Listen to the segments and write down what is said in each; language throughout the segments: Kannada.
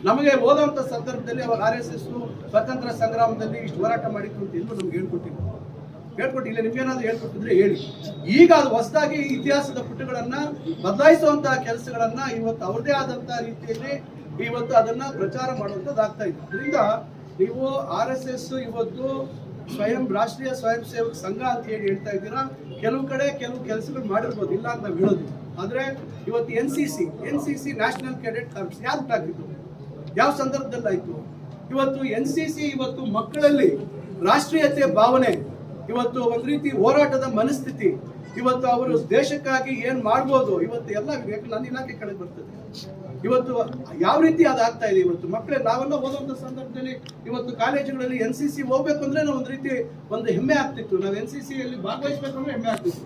ನಮಗೆ ಓದುವಂತ ಸಂದರ್ಭದಲ್ಲಿ ಅವಾಗ RSS ಸ್ವತಂತ್ರ ಸಂಗ್ರಾಮದಲ್ಲಿ ಇಷ್ಟು ಹೋರಾಟ ಮಾಡಿತ್ತು ಅಂತ ಎಲ್ಲೂ ನಮ್ಗೆ ಹೇಳ್ಕೊಟ್ಟಿಲ್ಲ. ನಿಮ್ಗೇನಾದ್ರೂ ಹೇಳ್ಕೊಟ್ಟಿದ್ರೆ ಹೇಳಿ. ಈಗ ಅದು ಹೊಸದಾಗಿ ಇತಿಹಾಸದ ಪುಟಗಳನ್ನ ಬದಲಾಯಿಸುವಂತಹ ಕೆಲಸಗಳನ್ನ ಇವತ್ತು ಅವ್ರದೇ ಆದಂತಹ ರೀತಿಯಲ್ಲಿ ಇವತ್ತು ಅದನ್ನ ಪ್ರಚಾರ ಮಾಡುವಂತದ್ದಾಗ್ತಾ ಇದೆ. ಅದರಿಂದ ನೀವು RSS ಇವತ್ತು ರಾಷ್ಟ್ರೀಯ ಸ್ವಯಂ ಸೇವಕ ಸಂಘ ಅಂತ ಹೇಳಿ ಹೇಳ್ತಾ ಇದ್ದೀರಾ. ಕೆಲವು ಕಡೆ ಕೆಲವು ಕೆಲಸಗಳು ಮಾಡಿರ್ಬೋದು, ಇಲ್ಲ ಅಂತ ನಾವು ಹೇಳೋದಿಲ್ಲ. ಆದ್ರೆ ಇವತ್ತು NCC ನ್ಯಾಷನಲ್ ಕೆಡೆಟ್ ಕಾರ್ಪ್ಸ್ ಯಾರು ಹಾಕಿದ್ದು, ಯಾವ ಸಂದರ್ಭದಲ್ಲಿ ಆಯ್ತು? ಇವತ್ತು NCC ಇವತ್ತು ಮಕ್ಕಳಲ್ಲಿ ರಾಷ್ಟ್ರೀಯತೆ ಭಾವನೆ, ಇವತ್ತು ಒಂದು ರೀತಿ ಹೋರಾಟದ ಮನಸ್ಥಿತಿ, ಇವತ್ತು ಅವರು ದೇಶಕ್ಕಾಗಿ ಏನ್ ಮಾಡ್ಬೋದು ಇವತ್ತು ಎಲ್ಲ ನನ್ನ ಇಲಾಖೆ ಕಡೆ ಬರ್ತದೆ. ಇವತ್ತು ಯಾವ ರೀತಿ ಅದಾಗ್ತಾ ಇದೆ ಇವತ್ತು ಮಕ್ಕಳೇ ನಾವೆಲ್ಲ ಓದುವಂತ ಸಂದರ್ಭದಲ್ಲಿ ಇವತ್ತು ಕಾಲೇಜುಗಳಲ್ಲಿ NCC ಹೋಗ್ಬೇಕು ಅಂದ್ರೆ ನಾವು ಒಂದು ಹೆಮ್ಮೆ ಆಗ್ತಿತ್ತು. ನಾವು NCC ಯಲ್ಲಿ ಭಾಗವಹಿಸ್ಬೇಕು ಅಂದ್ರೆ ಹೆಮ್ಮೆ ಆಗ್ತಿತ್ತು.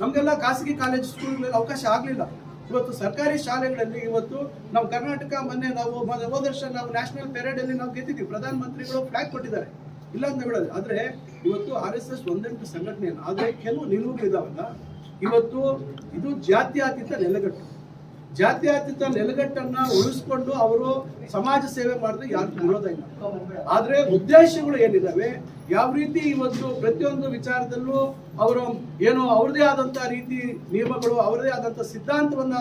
ನಮ್ಗೆಲ್ಲ ಖಾಸಗಿ ಕಾಲೇಜ್ ಸ್ಕೂಲ್ಗಳಲ್ಲಿ ಅವಕಾಶ ಆಗ್ಲಿಲ್ಲ. ಇವತ್ತು ಸರ್ಕಾರಿ ಶಾಲೆಗಳಲ್ಲಿ ಇವತ್ತು ನಾವು ಕರ್ನಾಟಕ ಮೊನ್ನೆ ನಾವು ಹೋದ ವರ್ಷ ನಾವು ನ್ಯಾಷನಲ್ ಪೆರೇಡ್ ಅಲ್ಲಿ ನಾವು ಗೆದ್ದಿದ್ವಿ. ಪ್ರಧಾನ ಮಂತ್ರಿಗಳು ಫ್ಲಾಗ್ ಕೊಟ್ಟಿದ್ದಾರೆ, ಇಲ್ಲ ಅಂತ ಹೇಳೋದು. ಆದ್ರೆ ಇವತ್ತು RSS ಒಂದೆಂಟು ಸಂಘಟನೆ, ಆದ್ರೆ ಕೆಲವು ನಿಲುವುಗಳಿದಾವಲ್ಲ, ಇವತ್ತು ಇದು ಜಾತ್ಯತೀತ ನೆಲೆಗಟ್ಟನ್ನ ಉಳಿಸ್ಕೊಂಡು ಅವರು ಸಮಾಜ ಸೇವೆ ಮಾಡಿದ್ರೆ ಯಾರು ವಿರೋಧ ಇಲ್ಲ. ಆದ್ರೆ ಉದ್ದೇಶಗಳು ಏನಿದಾವೆ, ಯಾವ ರೀತಿ ಇವತ್ತು ಪ್ರತಿಯೊಂದು ವಿಚಾರದಲ್ಲೂ ಅವರು ಏನು ಅವ್ರದೇ ಆದಂತಹ ರೀತಿ ನಿಯಮಗಳು, ಅವರದೇ ಆದಂತಹ ಸಿದ್ಧಾಂತವನ್ನ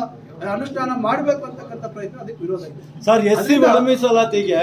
ಅನುಷ್ಠಾನ ಮಾಡಬೇಕು ಅಂತಕ್ಕಂಥ ಪ್ರಯತ್ನ ಅದಕ್ಕೆ ವಿರೋಧ ಇದೆ. ಸರ್, SC ಮೀಸಲಾತಿಗೆ